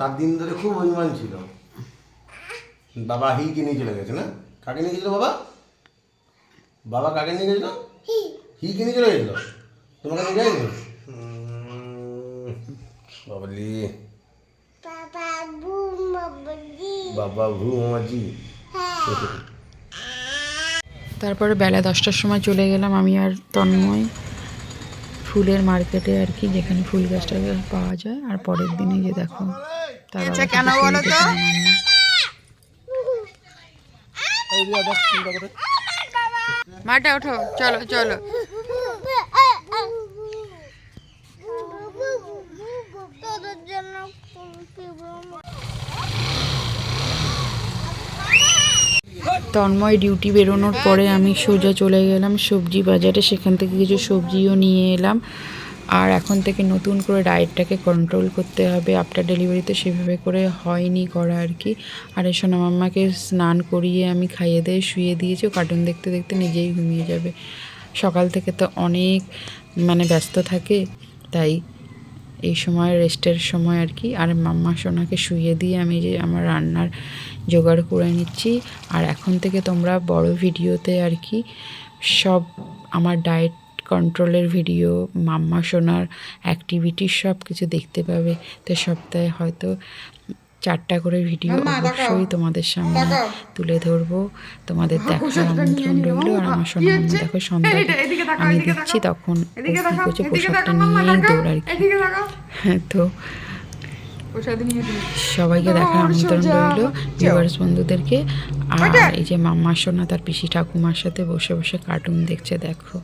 7 দিন ধরে খুব অভিমান ছিল। বাবা হিকে নিয়ে চলে গেছে না? কাকে নিয়ে গেছিল বাবা? বাবা কাকে নিয়ে গেছিল? হিকে নিয়ে চলে গেছিল। তোমাকে নিয়ে যায়নি? বাবলি বাবা ঘুমাজি। তারপরে বেলা 10টার সময় চলে গেলাম আমি আর তন্ময় ফুলের মার্কেটে আর কি, যেখানে ফুল গাছটা পাওয়া যায়। আর পরের দিনে যে দেখো তার কেন বলো তো? মাঠে ওঠো, চলো চলো। তন্ময় ডিউটি বেরোনোর পরে আমি সোজা চলে গেলাম সবজি বাজারে, সেখান থেকে কিছু সবজিও নিয়ে এলাম। আর এখন থেকে নতুন করে ডায়েটটাকে কন্ট্রোল করতে হবে। আফটার ডেলিভারিতে সেভাবে করে হয়নি করা আর কি। আর এই সোনা মাম্মাকে স্নান করিয়ে আমি খাইয়ে দিয়ে শুয়ে দিয়েছি, কার্টুন দেখতে দেখতে নিজেই ঘুমিয়ে যাবে। সকাল থেকে তো অনেক ব্যস্ত থাকে, তাই এই সময় রেস্টের সময় আর কি। আর মাম্মা সোনাকে শুইয়ে দিয়ে আমি যে আমার রান্নার জোগাড় করে নিচ্ছি। আর এখন থেকে তোমরা বড় ভিডিওতে আর কি সব আমার ডায়েট কন্ট্রোলের ভিডিও, মাম্মা সোনার অ্যাক্টিভিটি সব কিছু দেখতে পাবে। তো সপ্তাহে হয়তো 4টা করে ভিডিও অবশ্যই তোমাদের সামনে তুলে ধরবো। তোমাদের দেখার আমন্ত্রণ রইল। আর আমার সোনা মাম্মা দেখো সন্ধ্যায় আমি দিচ্ছি তখন কী করছে, পোশাকটা নিয়েই দৌড় আর কি। হ্যাঁ, তো সবাইকে দেখার আমন্ত্রণ রইল, ভিউয়ার্স বন্ধুদেরকে। আর এই যে মাম্মা সোনা তার পিসি ঠাকুমার সাথে বসে বসে কার্টুন দেখছে দেখো।